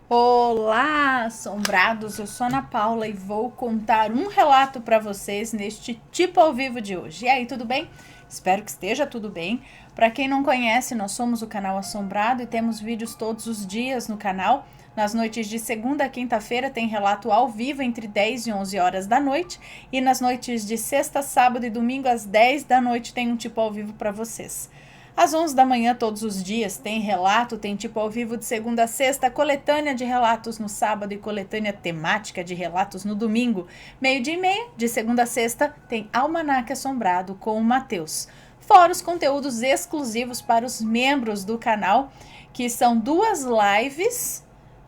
Olá, assombrados! Eu sou Ana Paula e vou contar um relato para vocês neste tipo ao vivo de hoje. E aí, tudo bem? Espero que esteja tudo bem. Para quem não conhece, nós somos o canal Assombrado e temos vídeos todos os dias no canal. Nas noites de segunda a quinta-feira tem relato ao vivo entre 10 e 11 horas da noite. E nas noites de sexta, sábado e domingo às 10 da noite tem um tipo ao vivo para vocês. Às 11 da manhã, todos os dias, tem relato, tem tipo ao vivo de segunda a sexta, coletânea de relatos no sábado e coletânea temática de relatos no domingo. Meio-dia e meia, de segunda a sexta, tem Almanaque Assombrado com o Matheus. Fora os conteúdos exclusivos para os membros do canal, que são 2 lives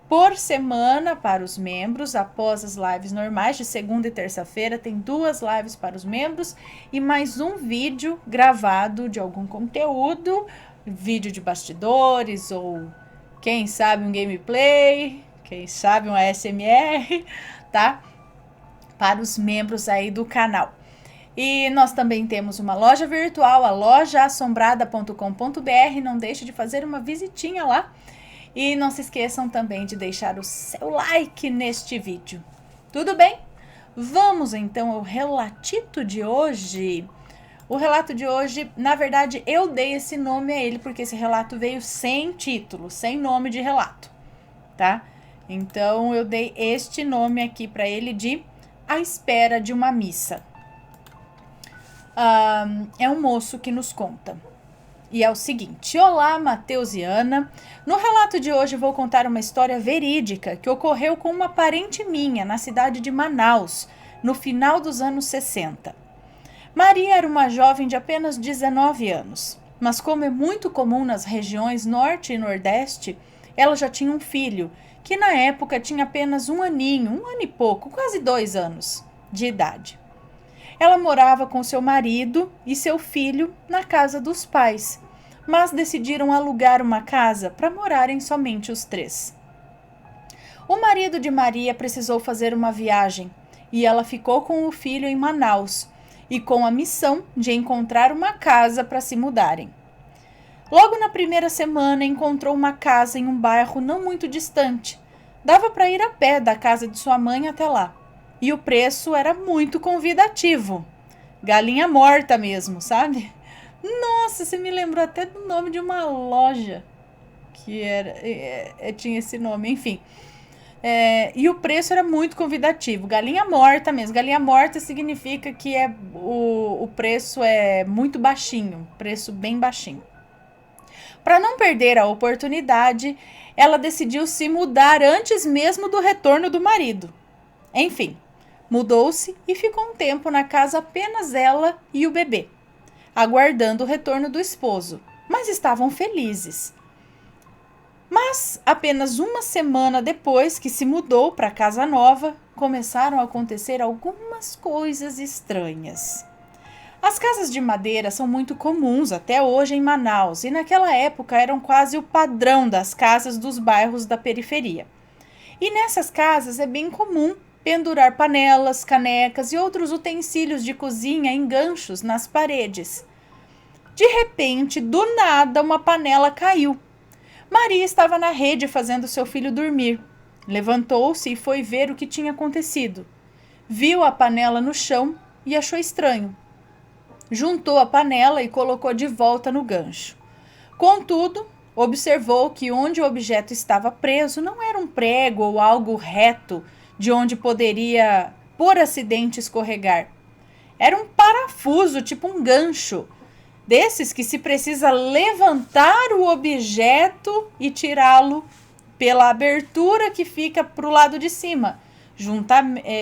por semana para os membros. Após as lives normais de segunda e terça-feira, tem 2 lives para os membros e mais um vídeo gravado de algum conteúdo, vídeo de bastidores ou quem sabe um gameplay, quem sabe um ASMR, tá? Para os membros aí do canal. E nós também temos uma loja virtual, a lojaassombrada.com.br. Não deixe de fazer uma visitinha lá. E não se esqueçam também de deixar o seu like neste vídeo. Tudo bem? Vamos então ao relatito de hoje. O relato de hoje, na verdade, eu dei esse nome a ele porque esse relato veio sem título, sem nome de relato, tá? Então eu dei este nome aqui para ele de A Espera de uma Missa. É um moço que nos conta. E é o seguinte: olá, Matheus e Ana. No relato de hoje vou contar uma história verídica que ocorreu com uma parente minha na cidade de Manaus, no final dos anos 60. Maria era uma jovem de apenas 19 anos, mas como é muito comum nas regiões norte e nordeste, ela já tinha um filho, que na época tinha apenas um ano e pouco, quase 2 anos de idade. Ela morava com seu marido e seu filho na casa dos pais, mas decidiram alugar uma casa para morarem somente os 3. O marido de Maria precisou fazer uma viagem e ela ficou com o filho em Manaus e com a missão de encontrar uma casa para se mudarem. Logo na primeira semana encontrou uma casa em um bairro não muito distante. Dava para ir a pé da casa de sua mãe até lá. E o preço era muito convidativo. Galinha morta mesmo, sabe? Nossa, você me lembrou até do nome de uma loja que tinha esse nome, enfim. E o preço era muito convidativo. Galinha morta mesmo. Galinha morta significa que o preço é muito baixinho, preço bem baixinho. Para não perder a oportunidade, ela decidiu se mudar antes mesmo do retorno do marido. Enfim, mudou-se e ficou um tempo na casa apenas ela e o bebê, aguardando o retorno do esposo, mas estavam felizes. Mas apenas uma semana depois que se mudou para a casa nova, começaram a acontecer algumas coisas estranhas. As casas de madeira são muito comuns até hoje em Manaus e naquela época eram quase o padrão das casas dos bairros da periferia. E nessas casas é bem comum pendurar panelas, canecas e outros utensílios de cozinha em ganchos nas paredes. De repente, do nada, uma panela caiu. Maria estava na rede fazendo seu filho dormir. Levantou-se e foi ver o que tinha acontecido. Viu a panela no chão e achou estranho. Juntou a panela e colocou de volta no gancho. Contudo, observou que onde o objeto estava preso não era um prego ou algo reto, de onde poderia, por acidente, escorregar. Era um parafuso, tipo um gancho, desses que se precisa levantar o objeto e tirá-lo pela abertura que fica para o lado de cima,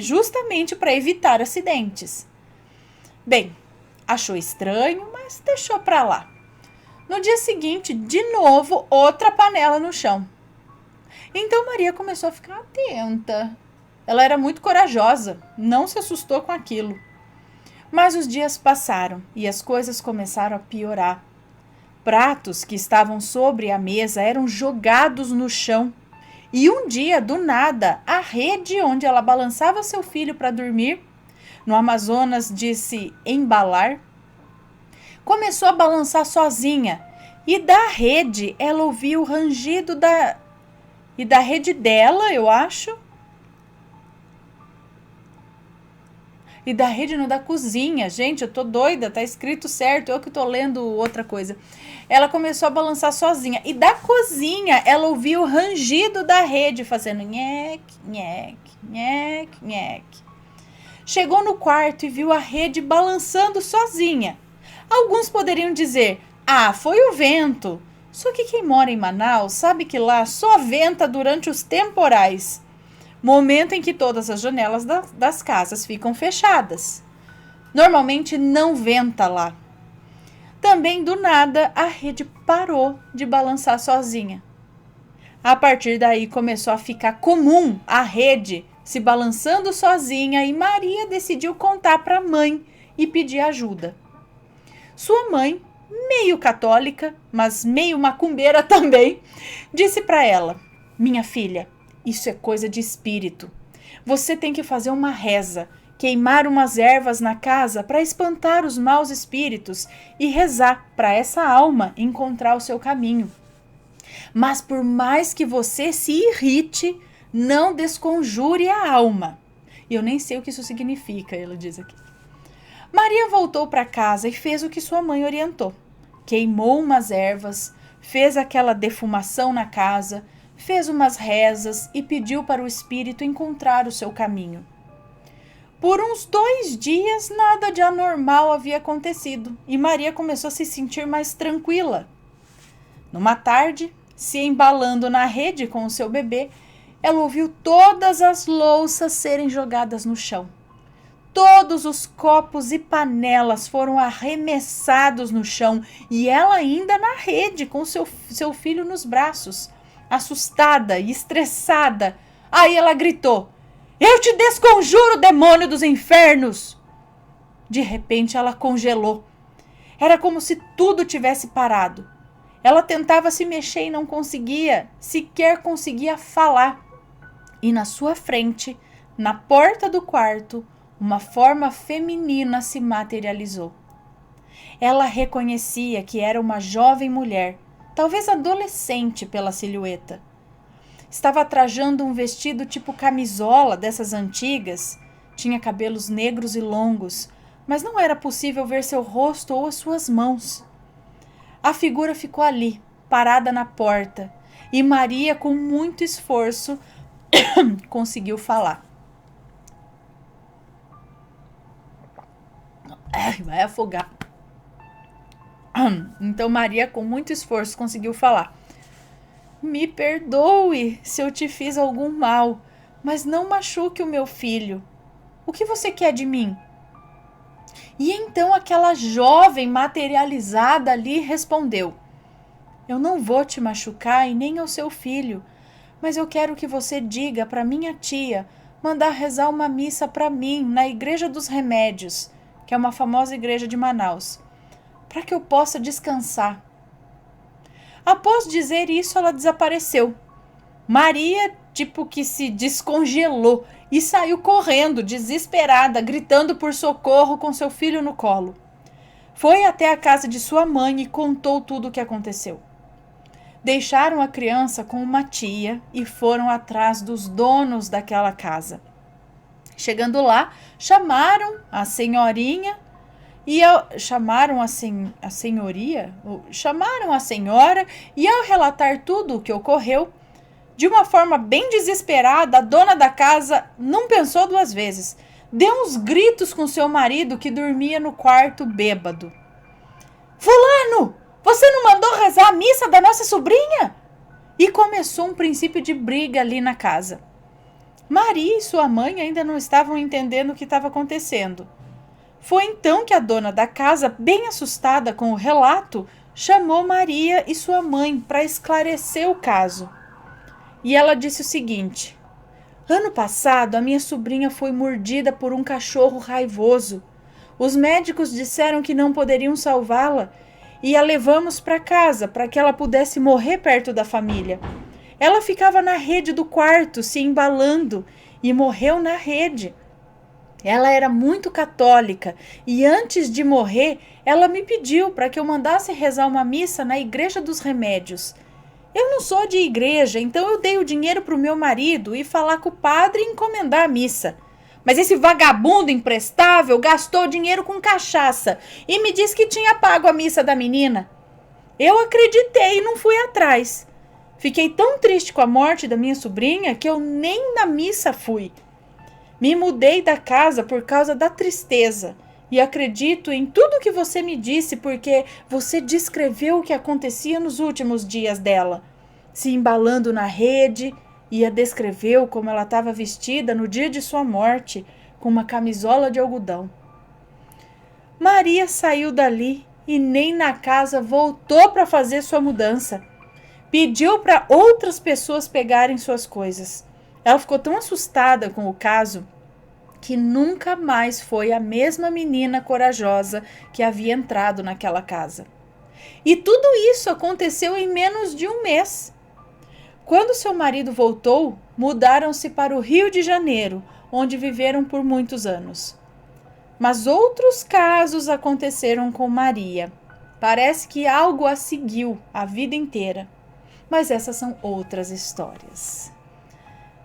justamente para evitar acidentes. Bem, achou estranho, mas deixou para lá. No dia seguinte, de novo, outra panela no chão. Então Maria começou a ficar atenta. Ela era muito corajosa, não se assustou com aquilo. Mas os dias passaram e as coisas começaram a piorar. Pratos que estavam sobre a mesa eram jogados no chão. E um dia, do nada, a rede onde ela balançava seu filho para dormir, no Amazonas disse embalar, começou a balançar sozinha. E da rede ela ouvia o rangido e da rede dela, eu acho. E da rede no da cozinha. Gente, eu tô doida, tá escrito certo, eu que tô lendo outra coisa. Ela começou a balançar sozinha. E da cozinha, ela ouviu o rangido da rede fazendo nheque, nheque, nheque, nheque. Chegou no quarto e viu a rede balançando sozinha. Alguns poderiam dizer, ah, foi o vento. Só que quem mora em Manaus sabe que lá só venta durante os temporais. Momento em que todas as janelas das casas ficam fechadas. Normalmente não venta lá. Também do nada a rede parou de balançar sozinha. A partir daí começou a ficar comum a rede se balançando sozinha e Maria decidiu contar para a mãe e pedir ajuda. Sua mãe, meio católica, mas meio macumbeira também, disse para ela: minha filha, isso é coisa de espírito. Você tem que fazer uma reza, queimar umas ervas na casa para espantar os maus espíritos e rezar para essa alma encontrar o seu caminho. Mas por mais que você se irrite, não desconjure a alma. E eu nem sei o que isso significa, ela diz aqui. Maria voltou para casa e fez o que sua mãe orientou. Queimou umas ervas, fez aquela defumação na casa, fez umas rezas e pediu para o espírito encontrar o seu caminho. Por uns 2 dias, nada de anormal havia acontecido e Maria começou a se sentir mais tranquila. Numa tarde, se embalando na rede com o seu bebê, ela ouviu todas as louças serem jogadas no chão. Todos os copos e panelas foram arremessados no chão e ela ainda na rede com seu filho nos braços. Assustada e estressada, aí ela gritou: eu te desconjuro, demônio dos infernos! De repente ela congelou. Era como se tudo tivesse parado. Ela tentava se mexer e não conseguia, sequer conseguia falar. E na sua frente, na porta do quarto, uma forma feminina se materializou. Ela reconhecia que era uma jovem mulher, talvez adolescente pela silhueta. Estava trajando um vestido tipo camisola dessas antigas. Tinha cabelos negros e longos, mas não era possível ver seu rosto ou as suas mãos. A figura ficou ali, parada na porta, e Maria, com muito esforço, conseguiu falar. Vai afogar. Então Maria, com muito esforço, conseguiu falar. Me perdoe se eu te fiz algum mal, mas não machuque o meu filho. O que você quer de mim? E então aquela jovem materializada ali respondeu: eu não vou te machucar e nem ao seu filho, mas eu quero que você diga para minha tia mandar rezar uma missa para mim na Igreja dos Remédios, que é uma famosa igreja de Manaus, para que eu possa descansar. Após dizer isso, ela desapareceu. Maria, tipo que se descongelou e saiu correndo, desesperada, gritando por socorro com seu filho no colo. Foi até a casa de sua mãe e contou tudo o que aconteceu. Deixaram a criança com uma tia e foram atrás dos donos daquela casa. Chegando lá, chamaram a senhorinha chamaram a senhora e ao relatar tudo o que ocorreu, de uma forma bem desesperada, a dona da casa não pensou 2 vezes. Deu uns gritos com seu marido que dormia no quarto bêbado. Fulano, você não mandou rezar a missa da nossa sobrinha? E começou um princípio de briga ali na casa. Maria e sua mãe ainda não estavam entendendo o que estava acontecendo. Foi então que a dona da casa, bem assustada com o relato, chamou Maria e sua mãe para esclarecer o caso. E ela disse o seguinte: ano passado, a minha sobrinha foi mordida por um cachorro raivoso. Os médicos disseram que não poderiam salvá-la e a levamos para casa para que ela pudesse morrer perto da família. Ela ficava na rede do quarto, se embalando, e morreu na rede. Ela era muito católica e antes de morrer, ela me pediu para que eu mandasse rezar uma missa na Igreja dos Remédios. Eu não sou de igreja, então eu dei o dinheiro pro meu marido e falar com o padre e encomendar a missa. Mas esse vagabundo imprestável gastou dinheiro com cachaça e me disse que tinha pago a missa da menina. Eu acreditei e não fui atrás. Fiquei tão triste com a morte da minha sobrinha que eu nem na missa fui. Me mudei da casa por causa da tristeza. E acredito em tudo que você me disse porque você descreveu o que acontecia nos últimos dias dela. Se embalando na rede e a descreveu como ela estava vestida no dia de sua morte, com uma camisola de algodão. Maria saiu dali e nem na casa voltou para fazer sua mudança. Pediu para outras pessoas pegarem suas coisas. Ela ficou tão assustada com o caso que nunca mais foi a mesma menina corajosa que havia entrado naquela casa. E tudo isso aconteceu em menos de um mês. Quando seu marido voltou, mudaram-se para o Rio de Janeiro, onde viveram por muitos anos. Mas outros casos aconteceram com Maria. Parece que algo a seguiu a vida inteira. Mas essas são outras histórias.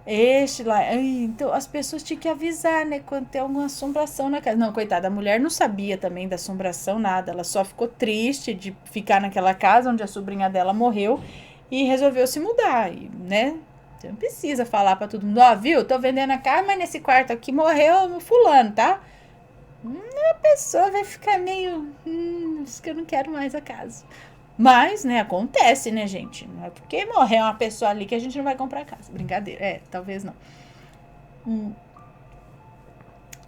Então as pessoas tinham que avisar, né, quando tem alguma assombração na casa. Não, coitada, a mulher não sabia também da assombração, nada. Ela só ficou triste de ficar naquela casa onde a sobrinha dela morreu e resolveu se mudar, né? Você não precisa falar pra todo mundo, viu? Tô vendendo a casa, mas nesse quarto aqui morreu fulano, tá? A pessoa vai ficar meio, acho que eu não quero mais a casa. Mas, né, acontece, né, gente? Não é porque morreu uma pessoa ali que a gente não vai comprar casa. Brincadeira. Talvez não.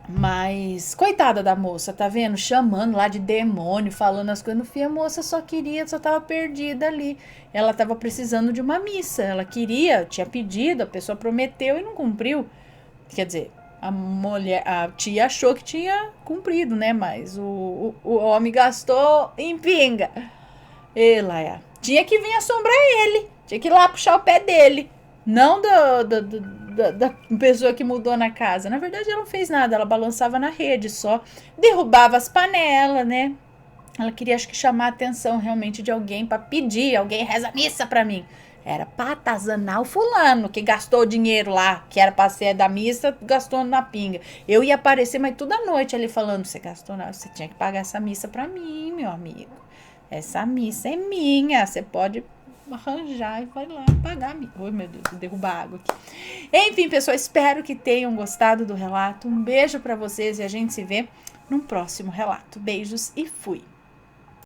Mas, coitada da moça, tá vendo? Chamando lá de demônio, falando as coisas. No fim, a moça só tava perdida ali. Ela tava precisando de uma missa. Ela tinha pedido, a pessoa prometeu e não cumpriu. Quer dizer, a tia achou que tinha cumprido, né? Mas o homem gastou em pinga. Laia. Tinha que vir assombrar ele. Tinha que ir lá puxar o pé dele. Não da pessoa que mudou na casa. Na verdade, ela não fez nada. Ela balançava na rede só. Derrubava as panelas, né? Ela queria, acho que, chamar a atenção realmente de alguém para pedir. Alguém reza missa pra mim. Era pra atazanar o fulano que gastou o dinheiro lá, que era pra ser da missa, gastou na pinga. Eu ia aparecer, mas toda noite ali falando, você gastou, você tinha que pagar essa missa pra mim, meu amigo. Essa missa é minha, você pode arranjar e vai lá pagar a missa. Oi, meu Deus, vou derrubar a água aqui. Enfim, pessoal, espero que tenham gostado do relato. Um beijo pra vocês e a gente se vê num próximo relato. Beijos e fui!